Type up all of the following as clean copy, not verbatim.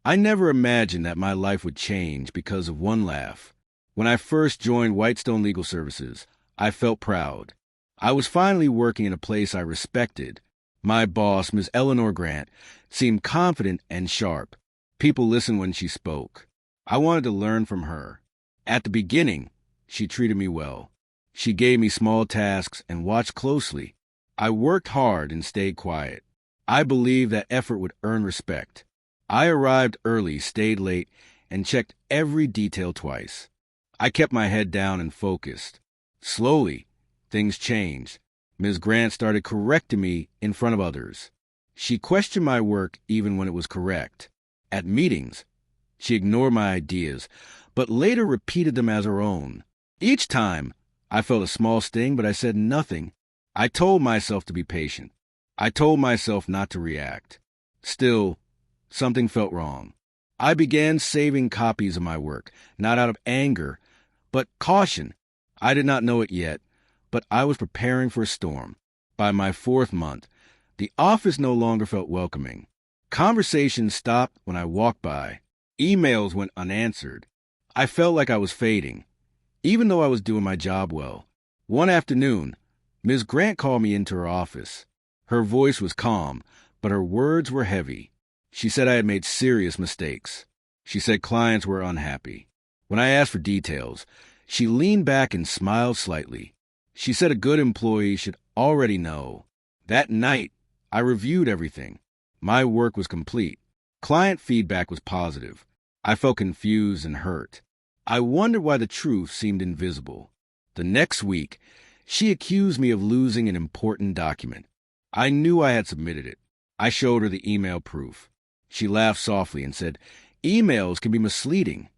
I never imagined that my life would change because of one laugh. When I first joined Whitestone Legal Services, I felt proud. I was finally working in a place I respected. My boss, Ms. Eleanor Grant, seemed confident and sharp. People listened when she spoke. I wanted to learn from her. At the beginning, she treated me well. She gave me small tasks and watched closely. I worked hard and stayed quiet. I believed that effort would earn respect. I arrived early, stayed late, and checked every detail twice. I kept my head down and focused. Slowly, things changed. Ms. Grant started correcting me in front of others. She questioned my work even when it was correct. At meetings, she ignored my ideas, but later repeated them as her own. Each time, I felt a small sting, but I said nothing. I told myself to be patient. I told myself not to react. Still, something felt wrong. I began saving copies of my work, not out of anger, but caution. I did not know it yet, but I was preparing for a storm. By my 4th month, the office no longer felt welcoming. Conversations stopped when I walked by. Emails went unanswered. I felt like I was fading, even though I was doing my job well. One afternoon, Ms. Grant called me into her office. Her voice was calm, but her words were heavy. She said I had made serious mistakes. She said clients were unhappy. When I asked for details, she leaned back and smiled slightly. She said a good employee should already know. That night, I reviewed everything. My work was complete. Client feedback was positive. I felt confused and hurt. I wondered why the truth seemed invisible. The next week, she accused me of losing an important document. I knew I had submitted it. I showed her the email proof. She laughed softly and said, "Emails can be misleading."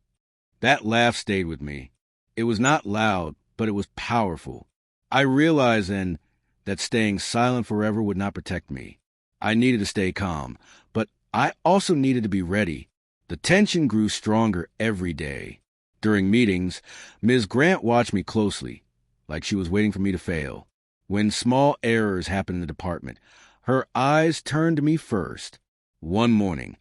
That laugh stayed with me. It was not loud, but it was powerful. I realized then that staying silent forever would not protect me. I needed to stay calm, but I also needed to be ready. The tension grew stronger every day. During meetings, Ms. Grant watched me closely, like she was waiting for me to fail. When small errors happened in the department, her eyes turned to me first. One morning,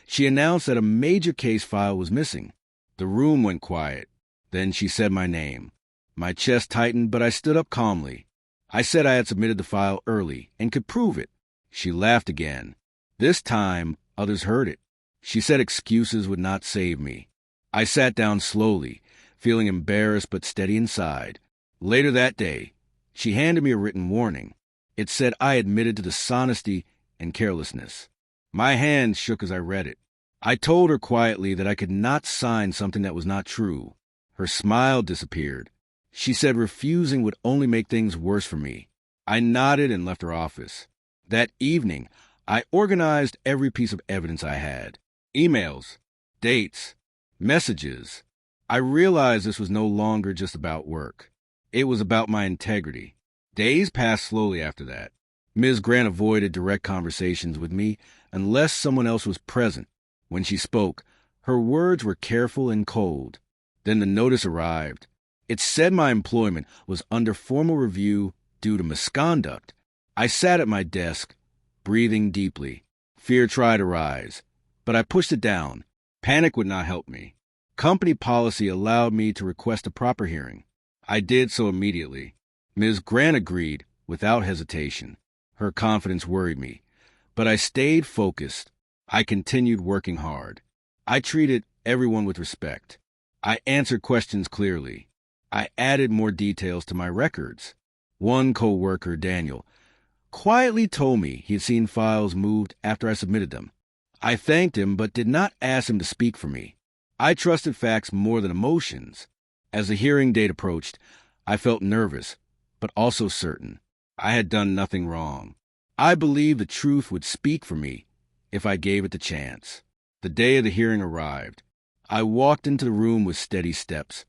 she announced that a major case file was missing. The room went quiet. Then she said my name. My chest tightened, but I stood up calmly. I said I had submitted the file early and could prove it. She laughed again. This time, others heard it. She said excuses would not save me. I sat down slowly, feeling embarrassed but steady inside. Later that day, she handed me a written warning. It said I admitted to dishonesty and carelessness. My hand shook as I read it. I told her quietly that I could not sign something that was not true. Her smile disappeared. She said refusing would only make things worse for me. I nodded and left her office. That evening, I organized every piece of evidence I had. Emails, dates, messages. I realized this was no longer just about work. It was about my integrity. Days passed slowly after that. Ms. Grant avoided direct conversations with me unless someone else was present. When she spoke, her words were careful and cold. Then the notice arrived. It said my employment was under formal review due to misconduct. I sat at my desk, breathing deeply. Fear tried to rise, but I pushed it down. Panic would not help me. Company policy allowed me to request a proper hearing. I did so immediately. Ms. Grant agreed without hesitation. Her confidence worried me, but I stayed focused. I continued working hard. I treated everyone with respect. I answered questions clearly. I added more details to my records. One co-worker, Daniel, quietly told me he had seen files moved after I submitted them. I thanked him but did not ask him to speak for me. I trusted facts more than emotions. As the hearing date approached, I felt nervous, but also certain. I had done nothing wrong. I believed the truth would speak for me if I gave it the chance. The day of the hearing arrived. I walked into the room with steady steps,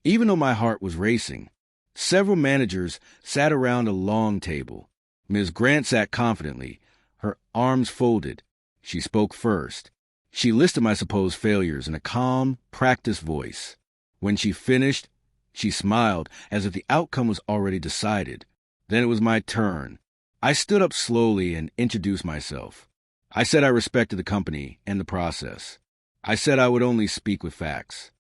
even though my heart was racing. Several managers sat around a long table. Ms. Grant sat confidently, her arms folded. She spoke first. She listed my supposed failures in a calm, practiced voice. When she finished, she smiled as if the outcome was already decided. Then it was my turn. I stood up slowly and introduced myself. I said I respected the company and the process. I said I would only speak with facts.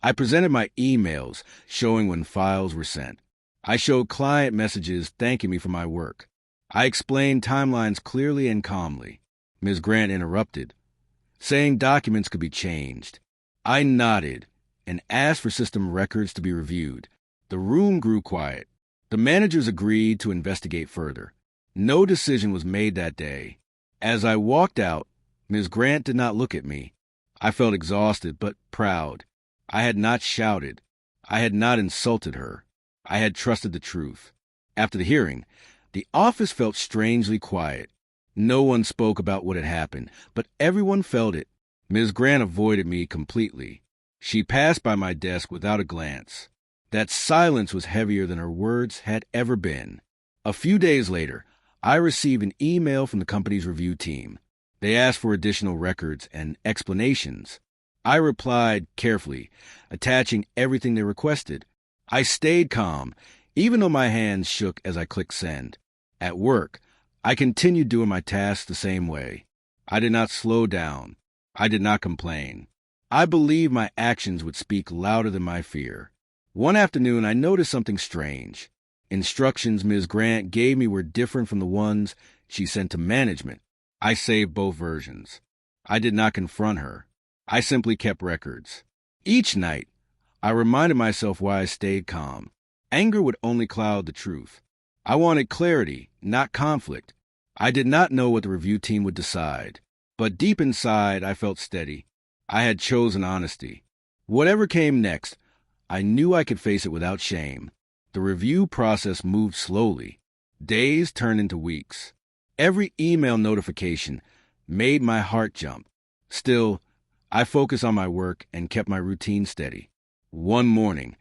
I presented my emails showing when files were sent. I showed client messages thanking me for my work. I explained timelines clearly and calmly. Ms. Grant interrupted, saying documents could be changed. I nodded and asked for system records to be reviewed. The room grew quiet. The managers agreed to investigate further. No decision was made that day. As I walked out, Ms. Grant did not look at me. I felt exhausted but proud. I had not shouted. I had not insulted her. I had trusted the truth. After the hearing, the office felt strangely quiet. No one spoke about what had happened, but everyone felt it. Ms. Grant avoided me completely. She passed by my desk without a glance. That silence was heavier than her words had ever been. A few days later, I received an email from the company's review team. They asked for additional records and explanations. I replied carefully, attaching everything they requested. I stayed calm, even though my hands shook as I clicked send. At work, I continued doing my tasks the same way. I did not slow down. I did not complain. I believed my actions would speak louder than my fear. One afternoon, I noticed something strange. Instructions Ms. Grant gave me were different from the ones she sent to management. I saved both versions. I did not confront her. I simply kept records. Each night, I reminded myself why I stayed calm. Anger would only cloud the truth. I wanted clarity, not conflict. I did not know what the review team would decide, but deep inside, I felt steady. I had chosen honesty. Whatever came next, I knew I could face it without shame. The review process moved slowly. Days turned into weeks. Every email notification made my heart jump. Still, I focused on my work and kept my routine steady. One morning,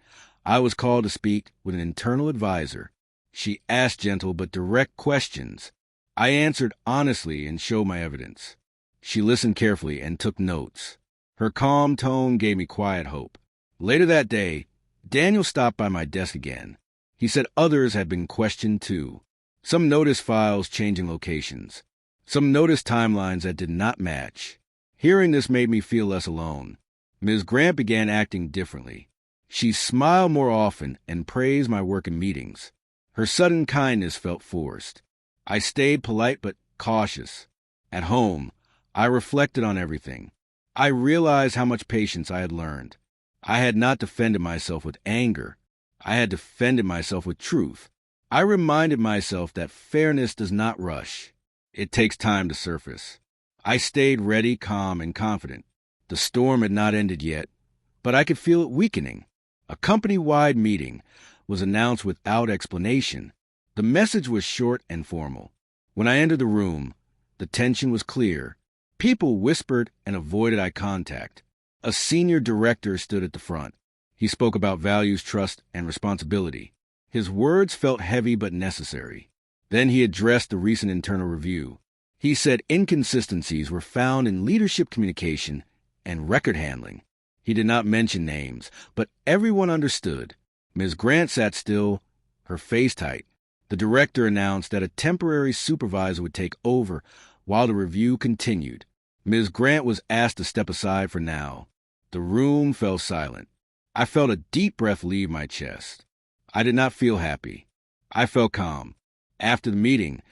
I was called to speak with an internal advisor. She asked gentle but direct questions. I answered honestly and showed my evidence. She listened carefully and took notes. Her calm tone gave me quiet hope. Later that day, Daniel stopped by my desk again. He said others had been questioned too. Some noticed files changing locations. Some noticed timelines that did not match. Hearing this made me feel less alone. Ms. Grant began acting differently. She smiled more often and praised my work in meetings. Her sudden kindness felt forced. I stayed polite but cautious. At home, I reflected on everything. I realized how much patience I had learned. I had not defended myself with anger. I had defended myself with truth. I reminded myself that fairness does not rush. It takes time to surface. I stayed ready, calm, and confident. The storm had not ended yet, but I could feel it weakening. A company-wide meeting was announced without explanation. The message was short and formal. When I entered the room, the tension was clear. People whispered and avoided eye contact. A senior director stood at the front. He spoke about values, trust, and responsibility. His words felt heavy but necessary. Then he addressed the recent internal review. He said inconsistencies were found in leadership communication and record handling. He did not mention names, but everyone understood. Ms. Grant sat still, her face tight. The director announced that a temporary supervisor would take over while the review continued. Ms. Grant was asked to step aside for now. The room fell silent. I felt a deep breath leave my chest. I did not feel happy. I felt calm. After the meeting,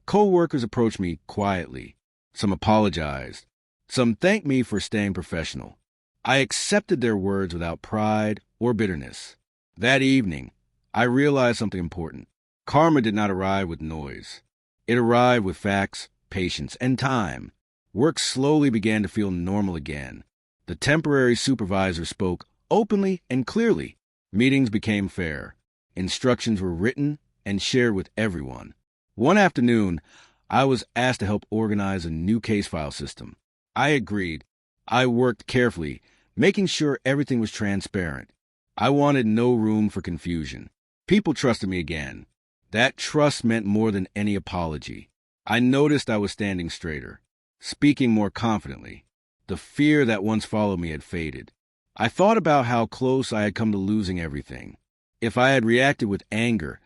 co-workers approached me quietly. Some apologized. Some thanked me for staying professional. I accepted their words without pride or bitterness. That evening, I realized something important. Karma did not arrive with noise. It arrived with facts, patience, and time. Work slowly began to feel normal again. The temporary supervisor spoke openly and clearly. Meetings became fair. Instructions were written and shared with everyone. One afternoon, I was asked to help organize a new case file system. I agreed. I worked carefully, making sure everything was transparent. I wanted no room for confusion. People trusted me again. That trust meant more than any apology. I noticed I was standing straighter, speaking more confidently. The fear that once followed me had faded. I thought about how close I had come to losing everything. If I had reacted with anger,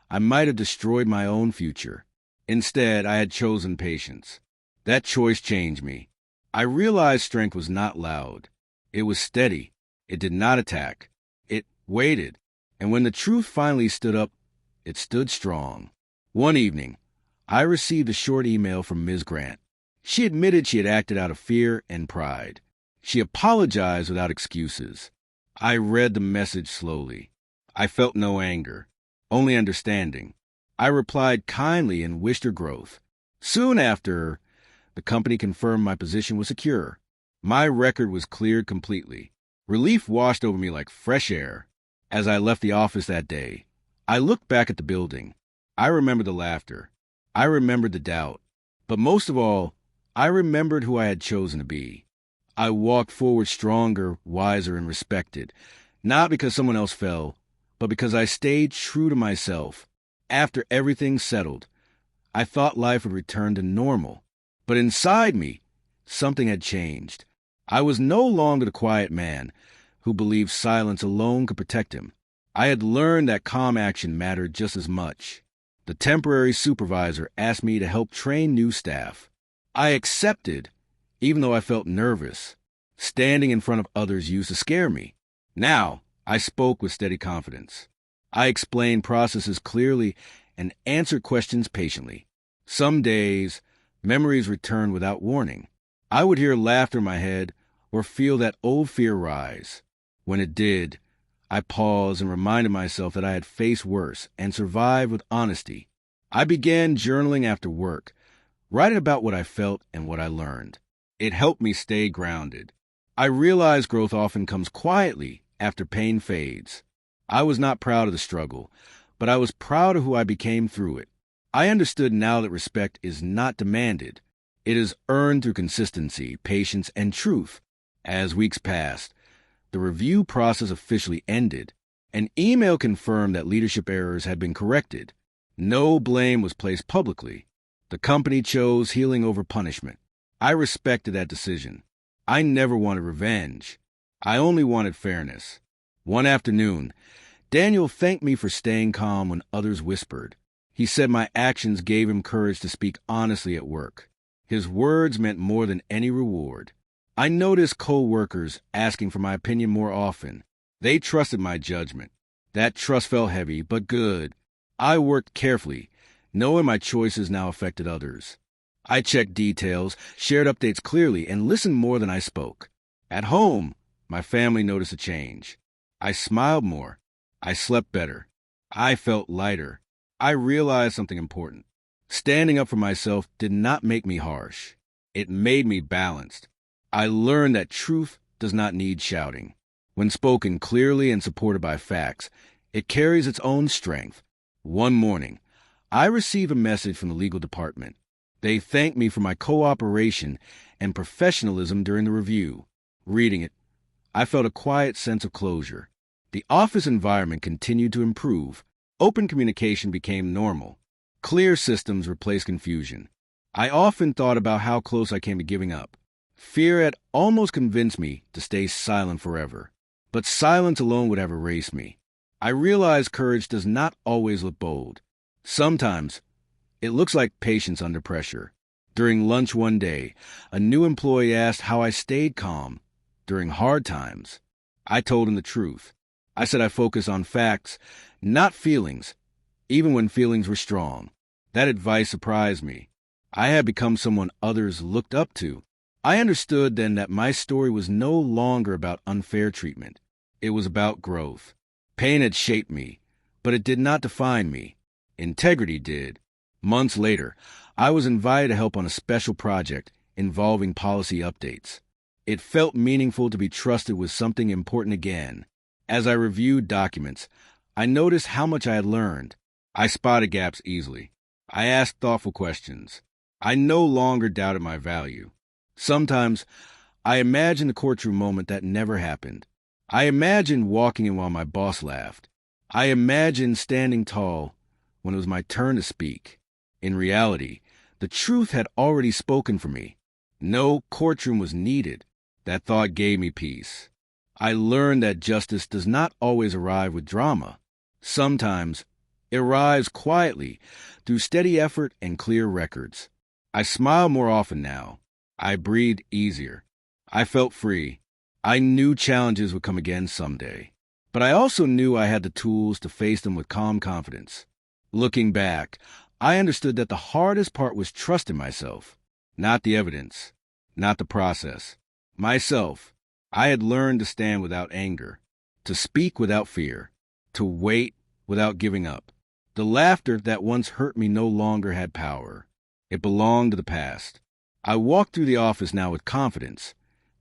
I might have destroyed my own future. Instead, I had chosen patience. That choice changed me. I realized strength was not loud. It was steady. It did not attack. It waited. And when the truth finally stood up, it stood strong. One evening, I received a short email from Ms. Grant. She admitted she had acted out of fear and pride. She apologized without excuses. I read the message slowly. I felt no anger, only understanding. I replied kindly and wished her growth. Soon after, the company confirmed my position was secure. My record was cleared completely. Relief washed over me like fresh air. As I left the office that day, I looked back at the building. I remembered the laughter. I remembered the doubt. But most of all, I remembered who I had chosen to be. I walked forward stronger, wiser, and respected, not because someone else fell, but because I stayed true to myself. After everything settled, I thought life would return to normal. But inside me, something had changed. I was no longer the quiet man who believed silence alone could protect him. I had learned that calm action mattered just as much. The temporary supervisor asked me to help train new staff. I accepted, even though I felt nervous. Standing in front of others used to scare me. Now, I spoke with steady confidence. I explained processes clearly and answered questions patiently. Some days, memories returned without warning. I would hear laughter in my head or feel that old fear rise. When it did, I paused and reminded myself that I had faced worse and survived with honesty. I began journaling after work, writing about what I felt and what I learned. It helped me stay grounded. I realized growth often comes quietly after pain fades. I was not proud of the struggle, but I was proud of who I became through it. I understood now that respect is not demanded. It is earned through consistency, patience, and truth. As weeks passed, the review process officially ended. An email confirmed that leadership errors had been corrected. No blame was placed publicly. The company chose healing over punishment. I respected that decision. I never wanted revenge. I only wanted fairness. One afternoon, Daniel thanked me for staying calm when others whispered. He said my actions gave him courage to speak honestly at work. His words meant more than any reward. I noticed co-workers asking for my opinion more often. They trusted my judgment. That trust felt heavy, but good. I worked carefully, knowing my choices now affected others. I checked details, shared updates clearly, and listened more than I spoke. At home, my family noticed a change. I smiled more. I slept better. I felt lighter. I realized something important. Standing up for myself did not make me harsh. It made me balanced. I learned that truth does not need shouting. When spoken clearly and supported by facts, it carries its own strength. One morning, I received a message from the legal department. They thanked me for my cooperation and professionalism during the review. Reading it, I felt a quiet sense of closure. The office environment continued to improve. Open communication became normal. Clear systems replaced confusion. I often thought about how close I came to giving up. Fear had almost convinced me to stay silent forever. But silence alone would have erased me. I realized courage does not always look bold. Sometimes, it looks like patience under pressure. During lunch one day, a new employee asked how I stayed calm during hard times. I told him the truth. I said I focus on facts, not feelings, even when feelings were strong. That advice surprised me. I had become someone others looked up to. I understood then that my story was no longer about unfair treatment. It was about growth. Pain had shaped me, but it did not define me. Integrity did. Months later, I was invited to help on a special project involving policy updates. It felt meaningful to be trusted with something important again. As I reviewed documents, I noticed how much I had learned. I spotted gaps easily. I asked thoughtful questions. I no longer doubted my value. Sometimes, I imagined the courtroom moment that never happened. I imagined walking in while my boss laughed. I imagined standing tall when it was my turn to speak. In reality, the truth had already spoken for me. No courtroom was needed. That thought gave me peace. I learned that justice does not always arrive with drama. Sometimes, it arrives quietly through steady effort and clear records. I smile more often now. I breathed easier. I felt free. I knew challenges would come again someday. But I also knew I had the tools to face them with calm confidence. Looking back, I understood that the hardest part was trusting myself, not the evidence, not the process. Myself. I had learned to stand without anger, to speak without fear, to wait without giving up. The laughter that once hurt me no longer had power. It belonged to the past. I walked through the office now with confidence,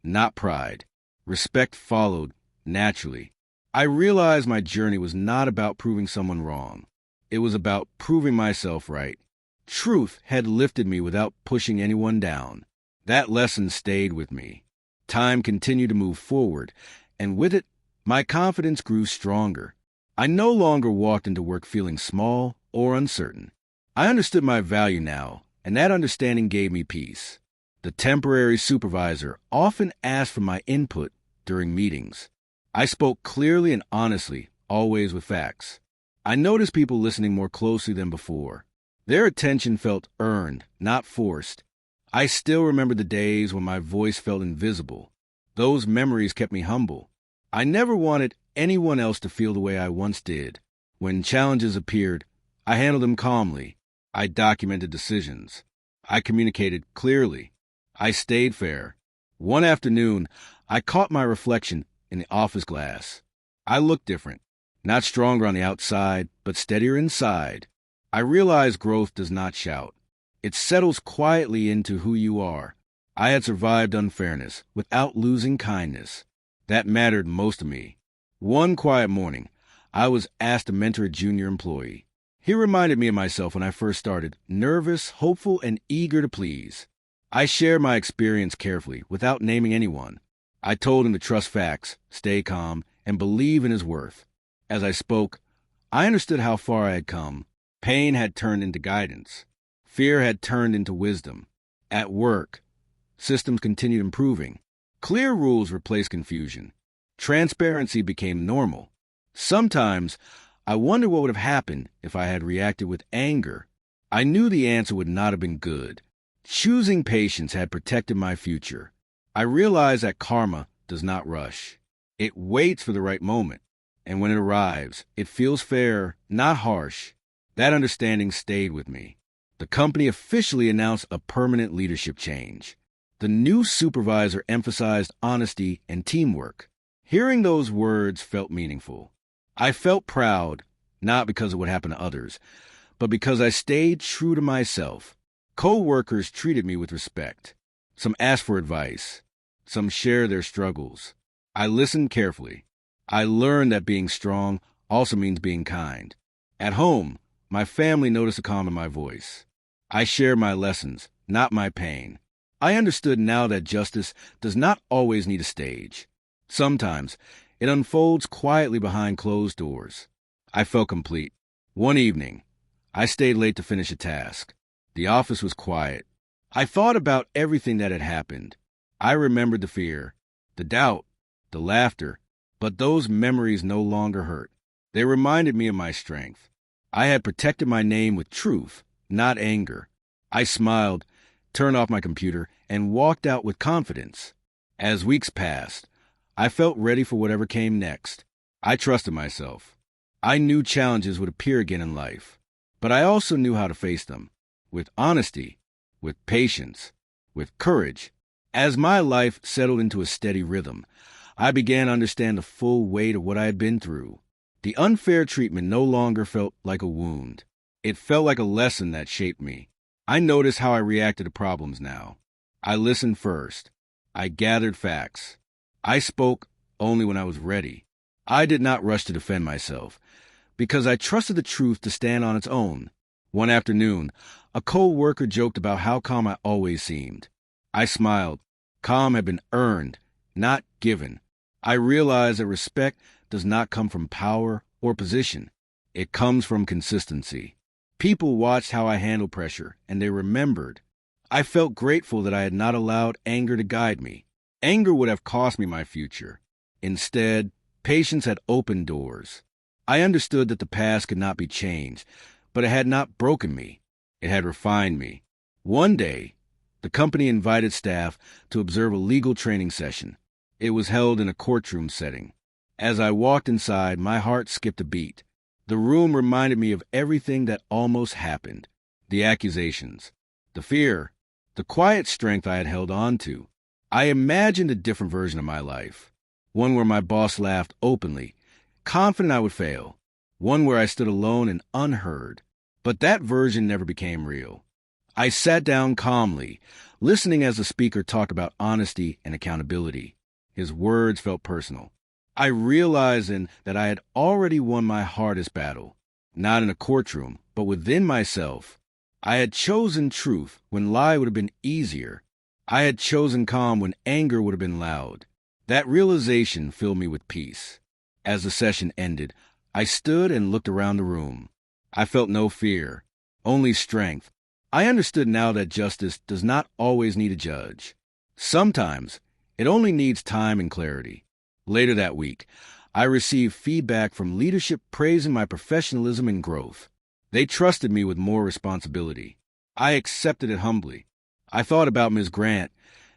not pride. Respect followed naturally. I realized my journey was not about proving someone wrong. It was about proving myself right. Truth had lifted me without pushing anyone down. That lesson stayed with me. Time continued to move forward, and with it, my confidence grew stronger. I no longer walked into work feeling small or uncertain. I understood my value now, and that understanding gave me peace. The temporary supervisor often asked for my input during meetings. I spoke clearly and honestly, always with facts. I noticed people listening more closely than before. Their attention felt earned, not forced. I still remember the days when my voice felt invisible. Those memories kept me humble. I never wanted anyone else to feel the way I once did. When challenges appeared, I handled them calmly. I documented decisions. I communicated clearly. I stayed fair. One afternoon, I caught my reflection in the office glass. I looked different, not stronger on the outside, but steadier inside. I realized growth does not shout. It settles quietly into who you are. I had survived unfairness without losing kindness. That mattered most to me. One quiet morning, I was asked to mentor a junior employee. He reminded me of myself when I first started, nervous, hopeful, and eager to please. I shared my experience carefully, without naming anyone. I told him to trust facts, stay calm, and believe in his worth. As I spoke, I understood how far I had come. Pain had turned into guidance. Fear had turned into wisdom. At work, systems continued improving. Clear rules replaced confusion. Transparency became normal. Sometimes, I wondered what would have happened if I had reacted with anger. I knew the answer would not have been good. Choosing patience had protected my future. I realized that karma does not rush. It waits for the right moment. And when it arrives, it feels fair, not harsh. That understanding stayed with me. The company officially announced a permanent leadership change. The new supervisor emphasized honesty and teamwork. Hearing those words felt meaningful. I felt proud, not because of what happened to others, but because I stayed true to myself. Co-workers treated me with respect. Some asked for advice. Some shared their struggles. I listened carefully. I learned that being strong also means being kind. At home, my family noticed a calm in my voice. I shared my lessons, not my pain. I understood now that justice does not always need a stage. Sometimes, it unfolds quietly behind closed doors. I felt complete. One evening, I stayed late to finish a task. The office was quiet. I thought about everything that had happened. I remembered the fear, the doubt, the laughter, but those memories no longer hurt. They reminded me of my strength. I had protected my name with truth, not anger. I smiled, turned off my computer, and walked out with confidence. As weeks passed, I felt ready for whatever came next. I trusted myself. I knew challenges would appear again in life, but I also knew how to face them, with honesty, with patience, with courage. As my life settled into a steady rhythm, I began to understand the full weight of what I had been through. The unfair treatment no longer felt like a wound. It felt like a lesson that shaped me. I noticed how I reacted to problems now. I listened first. I gathered facts. I spoke only when I was ready. I did not rush to defend myself, because I trusted the truth to stand on its own. One afternoon, a co-worker joked about how calm I always seemed. I smiled. Calm had been earned, not given. I realized that respect does not come from power or position. It comes from consistency. People watched how I handled pressure, and they remembered. I felt grateful that I had not allowed anger to guide me. Anger would have cost me my future. Instead, patience had opened doors. I understood that the past could not be changed, but it had not broken me. It had refined me. One day, The company invited staff to observe a legal training session. It was held in a courtroom setting. As I walked inside, my heart skipped a beat. The room reminded me of everything that almost happened. The accusations, the fear, the quiet strength I had held on to. I imagined a different version of my life. One where my boss laughed openly, confident I would fail. One where I stood alone and unheard. But that version never became real. I sat down calmly, listening as the speaker talked about honesty and accountability. His words felt personal. I realized then that I had already won my hardest battle, not in a courtroom, but within myself. I had chosen truth when lie would have been easier. I had chosen calm when anger would have been loud. That realization filled me with peace. As the session ended, I stood and looked around the room. I felt no fear, only strength. I understood now that justice does not always need a judge. Sometimes it only needs time and clarity. Later that week, I received feedback from leadership praising my professionalism and growth. They trusted me with more responsibility. I accepted it humbly. I thought about Ms. Grant,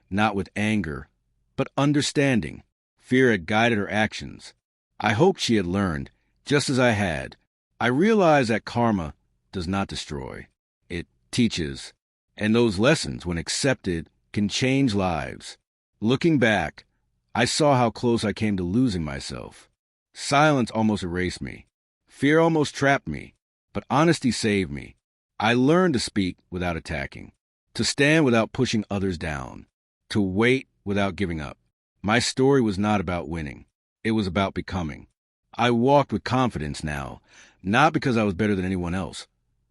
not with anger, but understanding. Fear had guided her actions. I hoped she had learned, just as I had. I realized that karma does not destroy. It teaches, and those lessons, when accepted, can change lives. Looking back, I saw how close I came to losing myself. Silence almost erased me. Fear almost trapped me, but honesty saved me. I learned to speak without attacking, to stand without pushing others down, to wait without giving up. My story was not about winning. It was about becoming. I walked with confidence now, not because I was better than anyone else,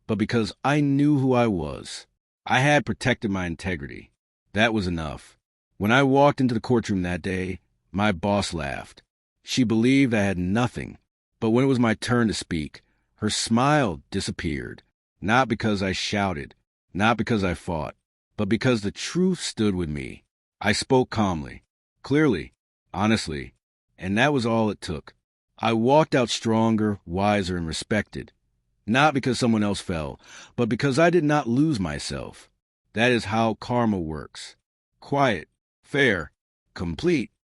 but because I knew who I was. I had protected my integrity. That was enough. When I walked into the courtroom that day, my boss laughed. She believed I had nothing, but when it was my turn to speak, her smile disappeared. Not because I shouted, not because I fought, but because the truth stood with me. I spoke calmly, clearly, honestly, and that was all it took. I walked out stronger, wiser, and respected. Not because someone else fell, but because I did not lose myself. That is how karma works. Quiet, fair, complete,